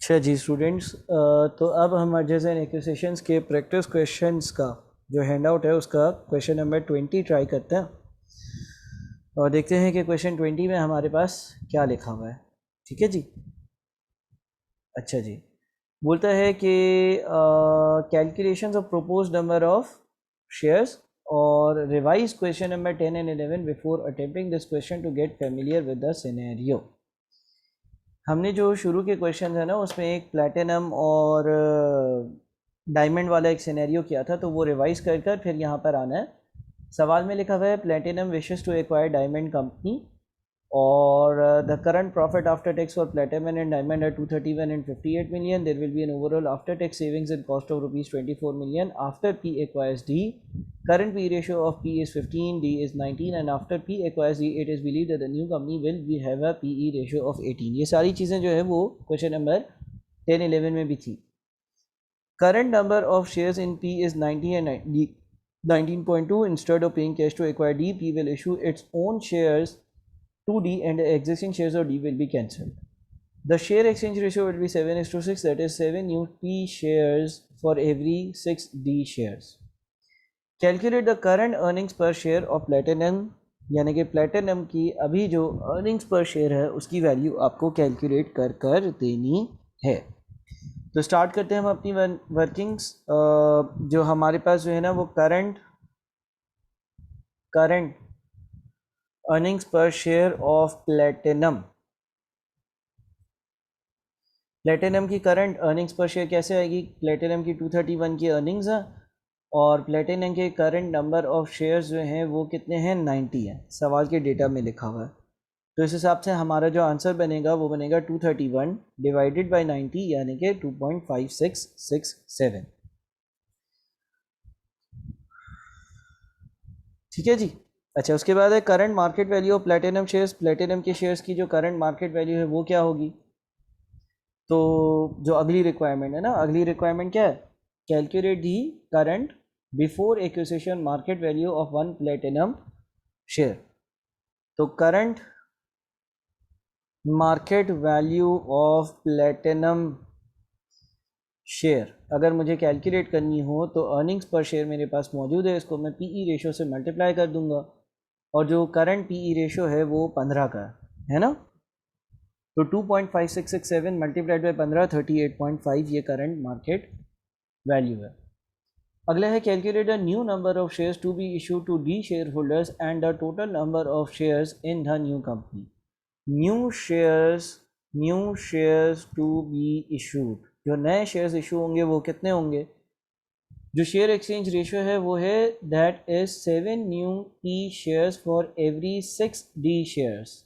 अच्छा जी स्टूडेंट्स, तो अब हम मर्जर्स एंड एक्विजिशंस के प्रैक्टिस क्वेश्चंस का जो हैंड आउट है उसका क्वेश्चन नंबर 20 ट्राई करते हैं और देखते हैं कि क्वेश्चन 20 में हमारे पास क्या लिखा हुआ है। ठीक है जी। अच्छा जी, बोलता है कि calculations of propose number of shares और revise question number 10 and 11 before attempting this question to get familiar with the scenario. हमने जो शुरू के क्वेश्चन है ना उसमें एक प्लैटिनम और डायमंड वाला एक सिनेरियो किया था, तो वो रिवाइज कर फिर यहाँ पर आना है। सवाल में लिखा हुआ है platinum wishes to acquire diamond company और the current profit after tax for platinum and diamond are 231 and 58 million. There will be an overall after tax savings and cost of rupees 24 million after P acquires D. Current P ratio of P is 15, D is 19 and after P acquires D it is believed that the new company will be have a PE ratio of 18. ये सारी चीज़ें जो है वो question number 10-11 में भी थी। Current number of shares in P is 90 and 19.2. Instead of paying cash to acquire D, P will issue its own shares to D and the existing shares of D will be cancelled. The share exchange ratio will be 7:6, that is 7 new P shares for every 6 D shares. Calculate the current earnings per share of platinum, यानी कि platinum की अभी जो earnings पर share है उसकी value आपको calculate कर देनी है। तो स्टार्ट करते हैं हम अपनी वर्किंग्स। जो हमारे पास जो है ना वो करंट अर्निंग्स पर शेयर ऑफ प्लेटिनम की करंट अर्निंग्स पर शेयर कैसे आएगी। प्लेटिनम की 231 की अर्निंग्स है और प्लेटिनम के करंट नंबर ऑफ शेयर्स जो हैं वो कितने हैं, 90 हैं। सवाल के डेटा में लिखा हुआ है, तो इस हिसाब से हमारा जो आंसर बनेगा वो बनेगा 231 डिवाइडेड बाय 90 यानी कि 2.5667। ठीक है जी। अच्छा, उसके बाद है current market value of platinum shares. Platinum के शेयर्स की जो करंट मार्केट वैल्यू है वो क्या होगी। तो जो अगली रिक्वायरमेंट है ना, अगली रिक्वायरमेंट क्या है, calculate the current before acquisition market value of one platinum share. तो current market value of platinum share अगर मुझे कैलकुलेट करनी हो तो अर्निंग्स पर शेयर मेरे पास मौजूद है, इसको मैं पीई रेशो से मल्टीप्लाई कर दूंगा और जो करंट पीई रेशो है वो 15 का है ना। तो 2.5667 मल्टीप्लाइड बाई 15 38.5 ये करंट मार्केट वैल्यू है। अगला है calculate the new number of shares to be issued to the share holders and the total number of shares in the new company. New shares to be issued, जो नए shares issue होंगे वो कितने होंगे। जो शेयर एक्सचेंज रेशियो है वो है that is 7 new P shares for every 6 D shares.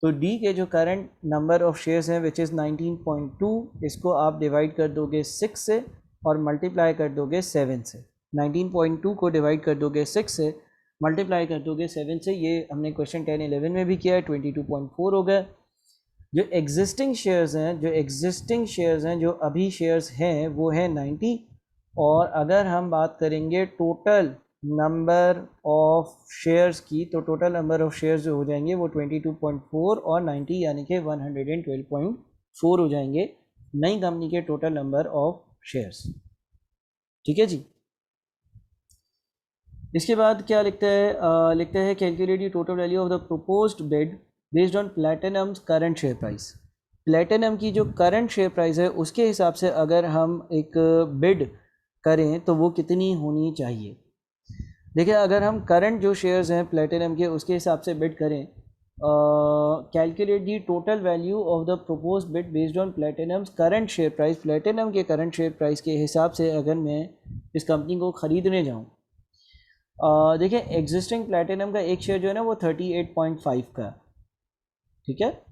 तो डी के जो करंट नंबर ऑफ शेयर्स हैं विच इज़ 19.2, इसको आप डिवाइड कर दोगे 6 से और मल्टीप्लाई कर दोगे 7 से। 19.2 को डिवाइड कर दोगे 6 से, मल्टीप्लाई कर दोगे 7 से। ये हमने क्वेश्चन 10-11 में भी किया है, 22.4 हो गया। जो एग्जिस्टिंग शेयर्स हैं जो अभी शेयर्स हैं वो है 90। और अगर हम बात करेंगे टोटल नंबर ऑफ शेयर्स की, तो टोटल नंबर ऑफ शेयर्स जो हो जाएंगे वो 22.4 और 90 यानी कि 112.4 हो जाएंगे नई कंपनी के टोटल नंबर ऑफ शेयर्स। ठीक है जी। इसके बाद क्या लिखता है, लिखता है calculate the total value of the proposed bid based on Platinum's current share price. Platinum की जो करंट शेयर प्राइस है उसके हिसाब से अगर हम एक बिड करें तो वो कितनी होनी चाहिए। देखिए, अगर हम करंट जो शेयर्स हैं प्लैटिनम के उसके हिसाब से बिड करें, calculate the total value of the propose bid based on Platinum's current share price. Platinum के करंट शेयर प्राइस के हिसाब से अगर मैं इस कंपनी को ख़रीदने जाऊँ, देखिए एग्जिस्टिंग प्लैटिनम का एक शेयर जो है ना वो 38.5 का, ठीक है।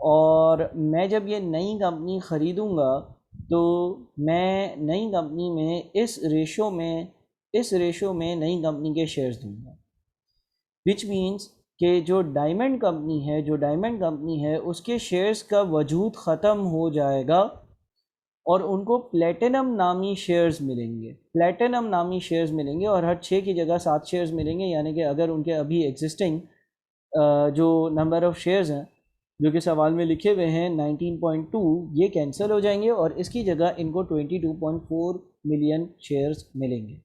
और मैं जब ये नई कंपनी ख़रीदूँगा तो मैं नई कंपनी में इस रेशो में नई कंपनी के शेयर्स दूंगा, विच मीन्स कि जो डायमंड कंपनी है उसके शेयर्स का वजूद ख़त्म हो जाएगा और उनको प्लैटिनम नामी शेयर्स मिलेंगे और हर 6 की जगह 7 शेयर्स मिलेंगे। यानी कि अगर उनके अभी एग्जिस्टिंग जो नंबर ऑफ़ शेयर्स हैं जो कि सवाल में लिखे हुए हैं 19.2, ये कैंसिल हो जाएंगे और इसकी जगह इनको 22.4 मिलियन शेयर्स मिलेंगे।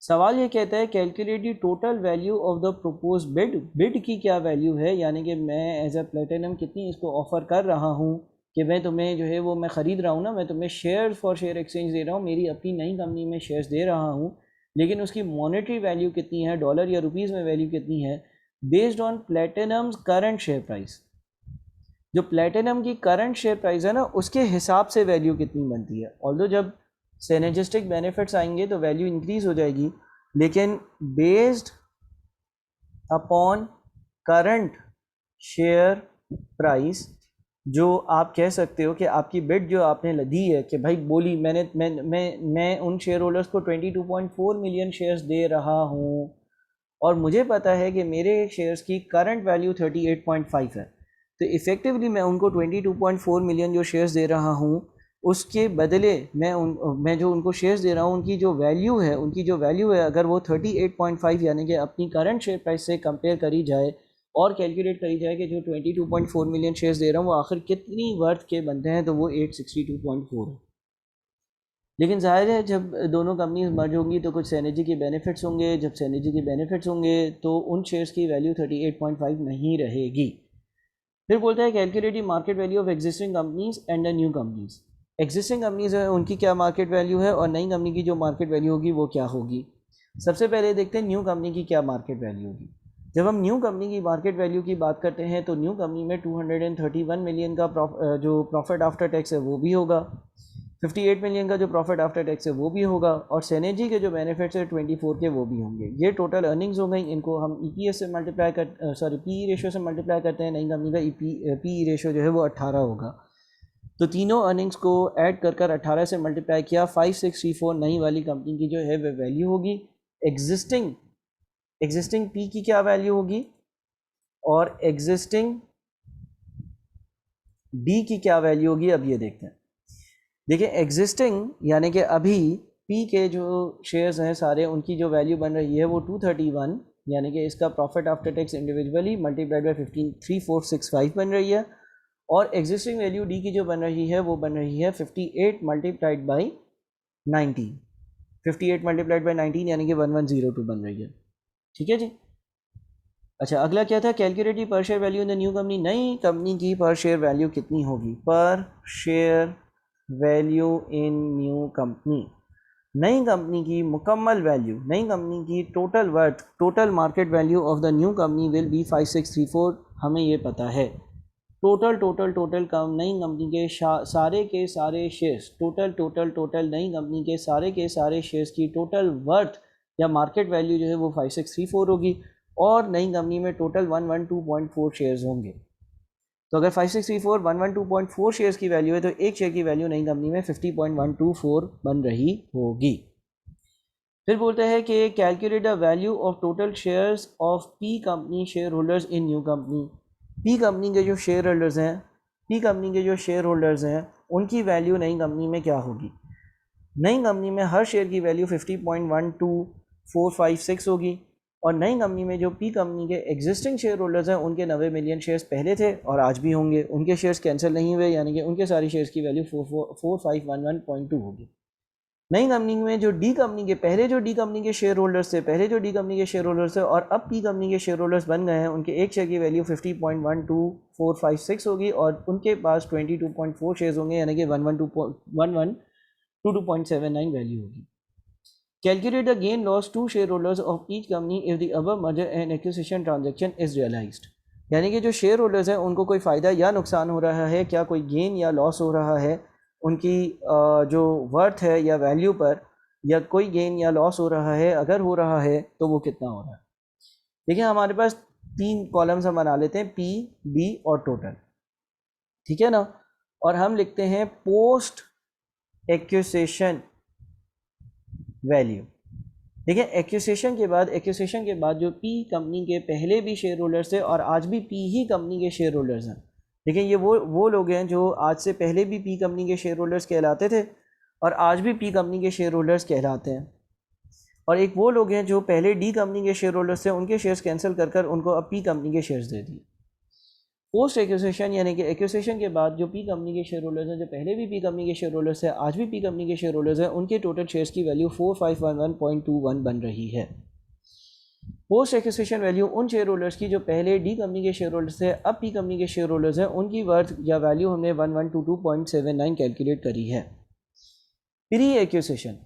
सवाल ये कहता है calculate the total value of the propose bid. Bid की क्या वैल्यू है, यानी कि मैं एज अ प्लेटिनम कितनी इसको ऑफ़र कर रहा हूँ कि मैं तुम्हें जो है वो मैं ख़रीद रहा हूँ ना, मैं तुम्हें शेयर फॉर शेयर एक्सचेंज दे रहा हूँ, मेरी अपनी नई कंपनी में शेयर्स दे रहा हूँ, लेकिन उसकी मॉनेटरी वैल्यू कितनी है, डॉलर या रुपीज़ में वैल्यू कितनी है, based on Platinum's current share price. जो प्लेटिनम की करंट शेयर प्राइस है ना, उसके हिसाब से वैल्यू कितनी बनती है। ऑल्दो जब सिनर्जिस्टिक बेनिफिट्स आएंगे तो वैल्यू इंक्रीज़ हो जाएगी, लेकिन based upon current share price, जो आप कह सकते हो कि आपकी बिड जो आपने दी है कि भाई बोली मैं उन शेयर होल्डर्स को 22.4 मिलियन शेयर्स दे रहा हूँ और मुझे पता है कि मेरे शेयर्स की करंट वैल्यू 38.5 है, तो इफ़ेक्टिवली मैं उनको 22.4 मिलियन जो शेयर्स दे रहा हूँ उसके बदले मैं जो उनको शेयर्स दे रहा हूँ उनकी जो वैल्यू है अगर वो 38.5 यानी कि अपनी करंट शेयर प्राइस से कंपेयर करी जाए और कैलकुलेट करी जाए कि जो 22.4 मिलियन शेयर्स दे रहा हूँ वो आखिर कितनी वर्थ के बनते हैं, तो वो 862.4 है। लेकिन ज़ाहिर है जब दोनों कंपनीज मर्ज होंगी तो कुछ सिनर्जी के बेनिफिट्स होंगे, जब सिनर्जी के बेनिफिट्स होंगे तो उन शेयर्स की वैल्यू 38.5 नहीं रहेगी। फिर बोलता है calculate the market value of existing companies and the new companies. Existing companies है उनकी क्या मार्केट वैल्यू है और नई कंपनी की जो मार्केट वैल्यू होगी वो क्या होगी। सबसे पहले देखते हैं न्यू कंपनी की क्या मार्केट वैल्यू होगी। जब हम न्यू कंपनी की मार्केट वैल्यू की बात करते हैं तो न्यू कंपनी में 231 मिलियन का जो प्रॉफिट आफ्टर टैक्स है वो भी होगा, 58 मिलियन का जो प्रॉफिट आफ्टर टैक्स है वो भी होगा, और सिनर्जी के जो बेनिफिट्स है 24 के वो भी होंगे। ये टोटल अर्निंग्स हो गई। इनको हम EPS से मल्टीप्लाई PE रेशियो से मल्टीप्लाई करते हैं। नई कंपनी का PE रेशियो जो है वो 18 होगा। तो तीनों अर्निंग्स को ऐड कर 18 से मल्टीप्लाई किया, 5634 नई वाली कंपनी की जो है वह वैल्यू होगी। एग्जिस्टिंग P की क्या वैल्यू होगी और एग्जिस्टिंग D की क्या वैल्यू होगी, अब ये देखते हैं। देखिए एग्जिस्टिंग यानी कि अभी P के जो शेयर्स हैं सारे, उनकी जो वैल्यू बन रही है वो 231, यानी कि इसका profit after tax individually multiplied by 153465 बन रही है, और एग्जिस्टिंग वैल्यू D की जो बन रही है वो बन रही है 58 मल्टीप्लाइड बाई 19, 58 मल्टीप्लाइड बाई 19 यानी कि 1102 बन रही है। ठीक है जी। अच्छा, अगला क्या था, कैलकुलेट पर share value in the new company. नई कंपनी की पर शेयर वैल्यू कितनी होगी, पर share value in new company. नई कंपनी की मुकम्मल वैल्यू, नई कंपनी की total worth, total market value of the new company will be 5634। हमें ये पता है टोटल कम नई कंपनी के सारे शेयर्स, टोटल नई कंपनी के सारे शेयर्स की टोटल वर्थ या मार्केट वैल्यू जो है वो 5634 होगी, और नई कंपनी में टोटल 112.4 शेयर्स होंगे। तो अगर 5634 112.4 शेयर्स की वैल्यू है तो एक शेयर की वैल्यू नई कंपनी में 50.124 बन रही होगी। फिर बोलते हैं कि calculate the value of total shares of P company share holders in new company. P company के जो शेयर होल्डर्स हैं उनकी वैल्यू नई कंपनी में क्या होगी। नई कंपनी में हर शेयर की वैल्यू 50.12456 होगी, और नई कंपनी में जो P कंपनी के एग्जिस्टिंग शेयर होल्डर्स हैं उनके 90 मिलियन शेयर्स पहले थे और आज भी होंगे, उनके शेयर्स कैंसिल नहीं हुए, यानी कि उनके सारी शेयर्स की वैल्यू 4511.2 होगी। नई कंपनी में जो डी कंपनी के शेयर होल्डर्स थे और अब P कंपनी के शेयर होल्डर्स बन गए हैं, उनके एक शेयर की वैल्यू 50.12456 होगी और उनके पास 22.4 शेयर्स होंगे, यानी कि 1122.79 वैल्यू होगी। Calculate the gain loss to shareholders of each company if the above merger and acquisition transaction is realized। यानी कि जो शेयर होल्डर्स हैं उनको कोई फ़ायदा या नुकसान हो रहा है, क्या कोई गेन या लॉस हो रहा है उनकी जो वर्थ है या वैल्यू पर, या कोई गेन या लॉस हो रहा है, अगर हो रहा है तो वो कितना हो रहा है। देखिए हमारे पास 3 कॉलम्स हम बना लेते हैं, P, B और टोटल, ठीक है ना, और हम लिखते हैं पोस्ट एक्विजिशन वैल्यू। देखिए एक्विजिशन के बाद जो P कंपनी के पहले भी शेयर होल्डर्स थे और आज भी P ही कंपनी के शेयर होल्डर्स हैं। देखिए ये वो लोग हैं जो आज से पहले भी P कंपनी के शेयर होल्डर्स कहलाते थे और आज भी P कंपनी के शेयर होल्डर्स कहलाते हैं, और एक वो लोग हैं जो पहले D कंपनी के शेयर होल्डर्स थे, उनके शेयर्स कैंसिल कर उनको अब P कंपनी के शेयर्स दे दिए। पोस्ट एक्विजिशन यानी कि एक्विजिशन के बाद जो पी कंपनी के शेयर होल्डर्स हैं, जो पहले भी पी कंपनी के शेयर होल्डर्स हैं, आज भी पी कंपनी के शेयर होल्डर्स हैं, उनके टोटल शेयर्स की वैल्यू 4511.21 बन रही है। पोस्ट एक्विजिशन वैल्यू उन शेयर होल्डर्स की जो पहले डी कंपनी के शेयर होल्डर्स थे, अब पी कंपनी के शेयर होल्डर्स हैं, उनकी वर्थ या वैल्यू हमने 1122.79 कैलकुलेट करी है। प्री एक्विजिशन,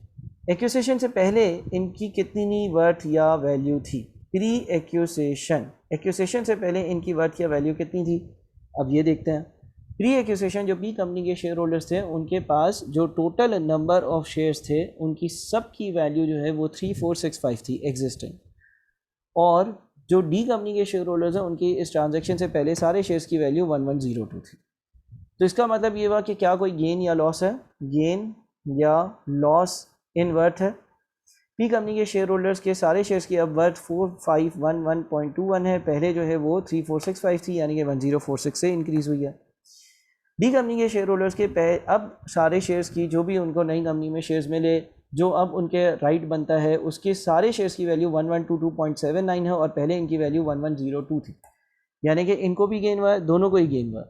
एक्विजिशन से पहले इनकी कितनी वर्थ या वैल्यू थी? प्री एक्विजिशन, एक्विजिशन से पहले इनकी वर्थ या वैल्यू कितनी थी? अब ये देखते हैं। प्री एक्विजिशन जो पी कंपनी के शेयर होल्डर्स थे, उनके पास जो टोटल नंबर ऑफ शेयर्स थे, उनकी सब की वैल्यू जो है वो 3465 थी एग्जिस्टिंग। और जो डी कंपनी के शेयर होल्डर्स हैं, उनकी इस ट्रांजैक्शन से पहले सारे शेयर्स की वैल्यू 1102 थी। तो इसका मतलब ये हुआ कि क्या कोई गेन या लॉस है? गेन या लॉस इन वर्थ है। पी कंपनी के शेयर होल्डर्स के सारे शेयर्स की अब वर्थ 4511.21 है, पहले जो है वो 3465 थी, यानी कि 1046 से इंक्रीज़ हुई है। डी कंपनी के शेयर होल्डर्स के अब सारे शेयर्स की जो भी उनको नई कंपनी में शेयर्स मिले, जो अब उनके राइट बनता है, उसके सारे शेयर्स की वैल्यू 1122.79 है और पहले इनकी वैल्यू 1102 थी, यानी कि इनको भी गेन हुआ है, दोनों को ही गेन हुआ।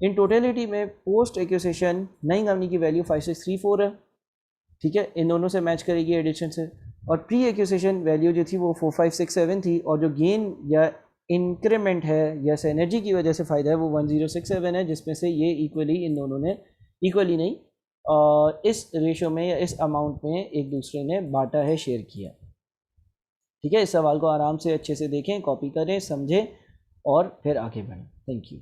इन टोटलिटी में पोस्ट एक्विजिशन नई कंपनी की वैल्यू 5634 है, ठीक है, इन दोनों से मैच करेगी एडिशन से। और प्री एक्विजिशन वैल्यू जो थी वो 4567 थी, और जो गेन या इंक्रीमेंट है या सिनर्जी की वजह से फ़ायदा है वो 1067 है, जिसमें से ये इक्वली इन दोनों ने, इक्वली नहीं, इस रेशो में या इस अमाउंट में एक दूसरे ने बांटा है, शेयर किया। ठीक है, इस सवाल को आराम से अच्छे से देखें, कॉपी करें, समझें और फिर आगे बढ़ें। Thank you.